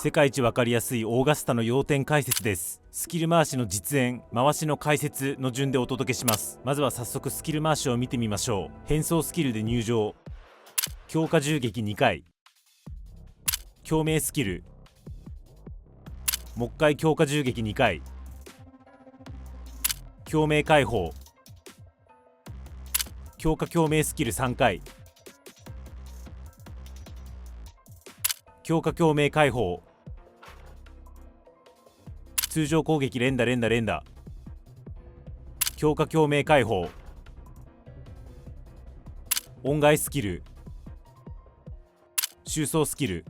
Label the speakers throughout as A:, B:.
A: 世界一わかりやすいオーガスタの要点解説です。スキル回しの実演、回しの解説の順でお届けします。まずは早速スキル回しを見てみましょう。変装スキルで入場、強化銃撃2回、共鳴スキル、もう一回強化銃撃2回、共鳴解放、強化共鳴スキル3回、強化共鳴解放、通常攻撃連打連打連打、強化共鳴解放、音外スキル、収装スキル。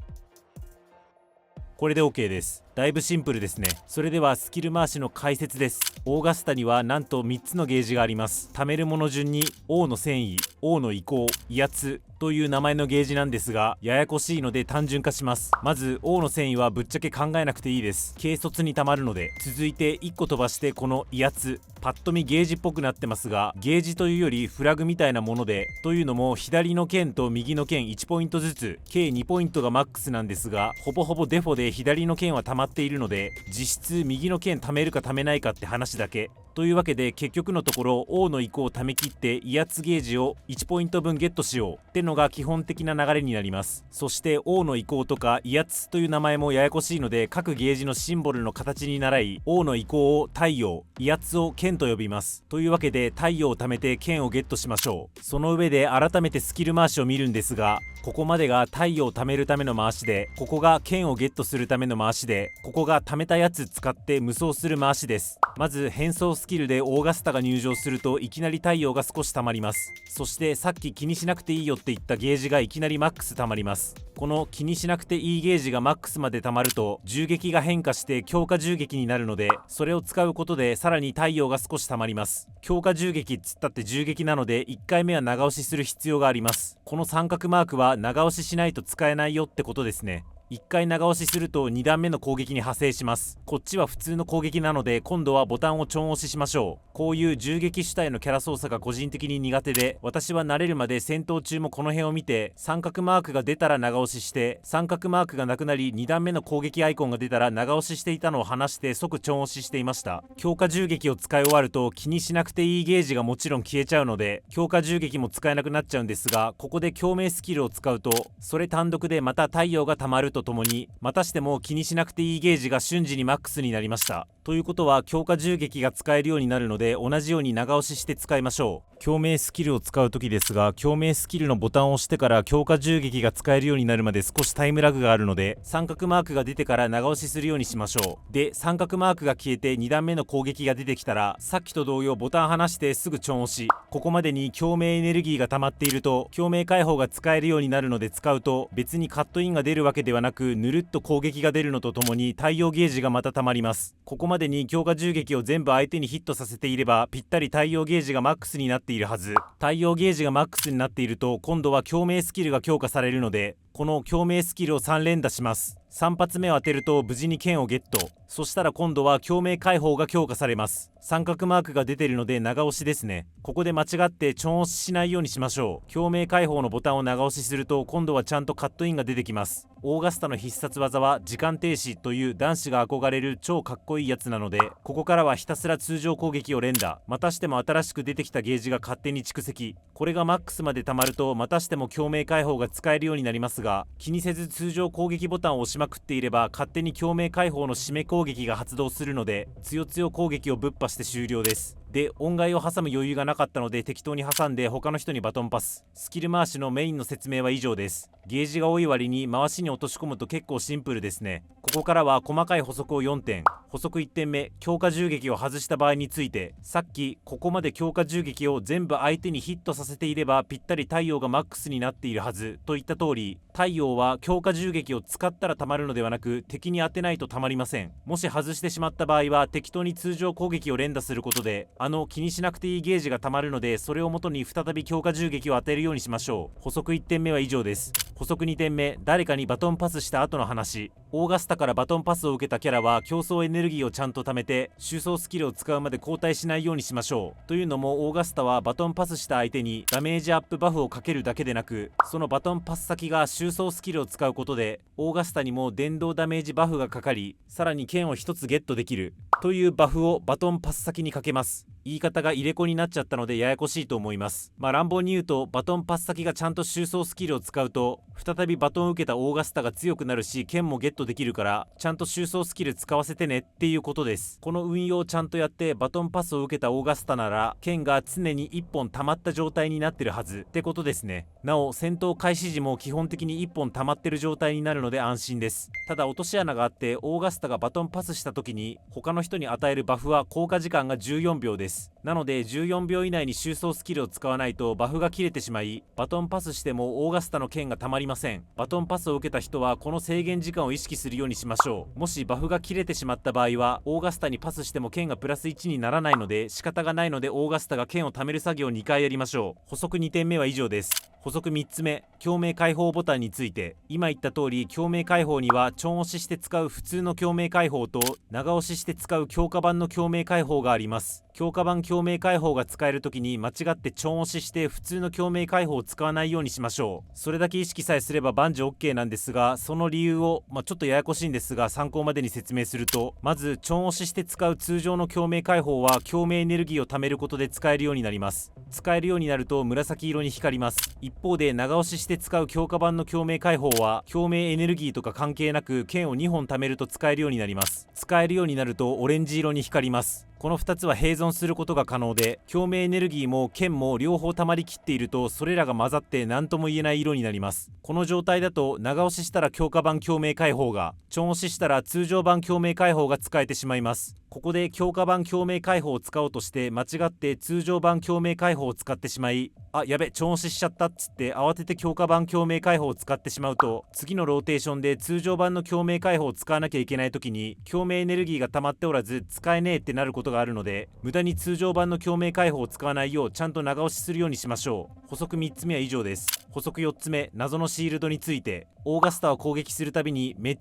A: これで OK です。だいぶシンプルですね。それではスキル回しの解説です。オーガスタにはなんと3つのゲージがあります。貯めるもの順に王の戦意、王の意向、威圧という名前のゲージなんですが、ややこしいので単純化します。まず王の戦意はぶっちゃけ考えなくていいです。軽率に溜まるので。続いて1個飛ばしてこの威圧、パッと見ゲージっぽくなってますが、ゲージというよりフラグみたいなもので、というのも左の剣と右の剣1ポイントずつ、計2ポイントがマックスなんですが、ほぼほぼデフォで左の剣は溜まっているので、実質右の剣貯めるか貯めないかって話だけ。というわけで結局のところ王の意向を貯め切って威圧ゲージを1ポイント分ゲットしようってのが基本的な流れになります。そして王の意向とか威圧という名前もややこしいので、各ゲージのシンボルの形に習い、王の意向を太陽、威圧を剣と呼びます。というわけで太陽を貯めて剣をゲットしましょう。その上で改めてスキル回しを見るんですが、ここまでが太陽を貯めるための回しで、ここが剣をゲットするための回しで、ここが貯めたやつ使って無双する回しです。まず変装スキルでオーガスタが入場するといきなり太陽が少し溜まります。そしてさっき気にしなくていいよって言ったゲージがいきなりマックス溜まります。この気にしなくていいゲージがマックスまで溜まると銃撃が変化して強化銃撃になるので、それを使うことでさらに太陽が少し溜まります。強化銃撃っつったって銃撃なので1回目は長押しする必要があります。この三角マークは長押ししないと使えないよってことですね。1回長押しすると2段目の攻撃に派生します。こっちは普通の攻撃なので、今度はボタンをちょん押ししましょう。こういう銃撃主体のキャラ操作が個人的に苦手で、私は慣れるまで戦闘中もこの辺を見て、三角マークが出たら長押しして、三角マークがなくなり2段目の攻撃アイコンが出たら長押ししていたのを離して即ちょん押ししていました。強化銃撃を使い終わると気にしなくていいゲージがもちろん消えちゃうので、強化銃撃も使えなくなっちゃうんですが、ここで共鳴スキルを使うと、それ単独でまた太陽が溜まるとともに、またしても気にしなくていいゲージが瞬時にマックスになりました。ということは強化銃撃が使えるようになるので、同じように長押しして使いましょう。共鳴スキルを使う時ですが、共鳴スキルのボタンを押してから強化銃撃が使えるようになるまで少しタイムラグがあるので、三角マークが出てから長押しするようにしましょう。で、三角マークが消えて2段目の攻撃が出てきたら、さっきと同様ボタン離してすぐちょん押し。ここまでに共鳴エネルギーが溜まっていると共鳴解放が使えるようになるので、使うと別にカットインが出るわけではなく、ぬるっと攻撃が出るのとともに太陽ゲージがまた溜まります。ここまでに強化銃撃を全部相手にヒットさせていれば、ぴったり太陽ゲージがマックスになっているはず。太陽ゲージがマックスになっていると、今度は共鳴スキルが強化されるので、この共鳴スキルを3連打します。3発目を当てると無事に剣をゲット。そしたら今度は共鳴解放が強化されます。三角マークが出てるので長押しですね。ここで間違ってちょん押ししないようにしましょう。共鳴解放のボタンを長押しすると今度はちゃんとカットインが出てきます。オーガスタの必殺技は時間停止という男子が憧れる超かっこいいやつなので、ここからはひたすら通常攻撃を連打。またしても新しく出てきたゲージが勝手に蓄積。これがマックスまで溜まるとまたしても共鳴解放が使えるようになりますが、気にせず通常攻撃ボタンを押しまくっていれば勝手に共鳴解放の締め攻撃が発動するので、強強攻撃をぶっ破して終了です。で、音階を挟む余裕がなかったので適当に挟んで他の人にバトンパス。スキル回しのメインの説明は以上です。ゲージが多い割に回しに落とし込むと結構シンプルですね。ここからは細かい補足を4点。補足1点目、強化銃撃を外した場合について、さっきここまで強化銃撃を全部相手にヒットさせていればぴったり太陽がマックスになっているはずといった通り、太陽は強化銃撃を使ったらたまるのではなく、敵に当てないとたまりません。もし外してしまった場合は適当に通常攻撃を連打することで、気にしなくていいゲージがたまるので、それをもとに再び強化銃撃を当てるようにしましょう。補足1点目は以上です。補足2点目、誰かにバトンパスした後の話。オーガスタからバトンパスを受けたキャラは競争エネネルギーをちゃんと貯めて収装スキルを使うまで交代しないようにしましょう。というのもオーガスタはバトンパスした相手にダメージアップバフをかけるだけでなく、そのバトンパス先が収装スキルを使うことでオーガスタにも電動ダメージバフがかかり、さらに剣を1つゲットできるというバフをバトンパス先にかけます。言い方が入れ子になっちゃったのでややこしいと思います。乱暴に言うと、バトンパス先がちゃんと収装スキルを使うと再びバトンを受けたオーガスタが強くなるし、剣もゲットできるからちゃんと収装スキル使わせてねっていうことです。この運用をちゃんとやってバトンパスを受けたオーガスタなら剣が常に1本溜まった状態になってるはずってことですね。なお戦闘開始時も基本的に1本溜まってる状態になるので安心です。ただ落とし穴があって、オーガスタがバトンパスした時に他の人に与えるバフは効果時間が14秒です。なので14秒以内に収装スキルを使わないとバフが切れてしまい、バトンパスしてもオーガスタの剣がたまりません。バトンパスを受けた人はこの制限時間を意識するようにしましょう。もしバフが切れてしまった場合はオーガスタにパスしても剣がプラス1にならないので仕方がないので、オーガスタが剣を貯める作業を2回やりましょう。補足2点目は以上です。補足3つ目、共鳴解放ボタンについて。今言った通り共鳴解放にはちょん押しして使う普通の共鳴解放と長押しして使う強化版の共鳴解放があります。強化版共鳴解放が使える時に間違ってちょん押しして普通の共鳴解放を使わないようにしましょう。それだけ意識さえすれば万事 OK なんですが、その理由をちょっとややこしいんですが参考までに説明すると、まずちょん押しして使う通常の共鳴解放は共鳴エネルギーを貯めることで使えるようになります。使えるようになると紫色に光ります。一方で長押しして使う強化版の共鳴解放は共鳴エネルギーとか関係なく剣を2本貯めると使えるようになります。使えるようになるとオレンジ色に光ります。この2つは併存することが可能で、共鳴エネルギーも剣も両方溜まりきっているとそれらが混ざって何とも言えない色になります。この状態だと長押ししたら強化版共鳴解放が、ちょん押ししたら通常版共鳴解放が使えてしまいます。ここで強化版共鳴解放を使おうとして間違って通常版共鳴解放を使ってしまい、やべちょん押ししちゃったっつって慌てて強化版共鳴解放を使ってしまうと、次のローテーションで通常版の共鳴解放を使わなきゃいけない時に共鳴エネルギーが溜まっておらず使えねえってなることがあるので、無駄に通常版の共鳴解放を使わないようちゃんと長押しするようにしましょう。補足3つ目は以上です。補足4つ目、謎のシールドについて。オーガスタを攻撃するたびにめっ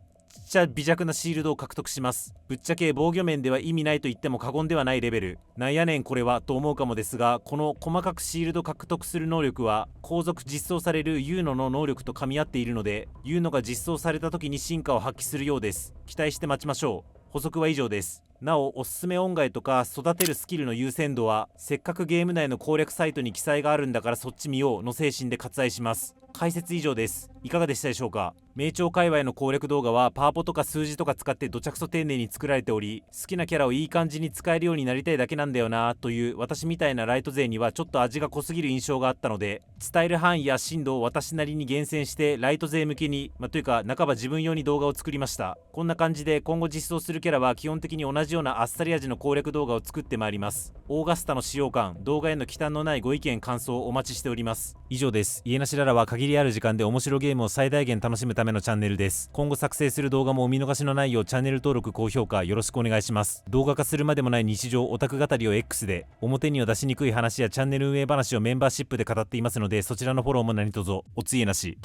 A: ちゃ微弱なシールドを獲得します。ぶっちゃけ防御面では意味ないと言っても過言ではないレベル。なんやねんこれはと思うかもですが、この細かくシールド獲得する能力は後続実装されるユーノの能力と噛み合っているので、ユーノが実装された時に進化を発揮するようです。期待して待ちましょう。補足は以上です。なおおすすめ音階とか育てるスキルの優先度はせっかくゲーム内の攻略サイトに記載があるんだからそっち見ようの精神で割愛します。解説以上です。いかがでしたでしょうか。名調界隈の攻略動画はパワポとか数字とか使ってどちゃくそ丁寧に作られており、好きなキャラをいい感じに使えるようになりたいだけなんだよなという私みたいなライト勢にはちょっと味が濃すぎる印象があったので、伝える範囲や深度を私なりに厳選してライト勢向けに、というか半ば自分用に動画を作りました。こんな感じで今後実装するキャラは基本的に同じようなあっさり味の攻略動画を作ってまいります。オーガスタの使用感、動画への忌憚のないご意見感想をお待ちしております。以上です。家なしララは限りある時間で面白ゲームを最大限楽しむためのチャンネルです。今後作成する動画もお見逃しのないようチャンネル登録高評価よろしくお願いします。動画化するまでもない日常オタク語りを X で、表には出しにくい話やチャンネル運営話をメンバーシップで語っていますので、そちらのフォローも何卒おついえなし。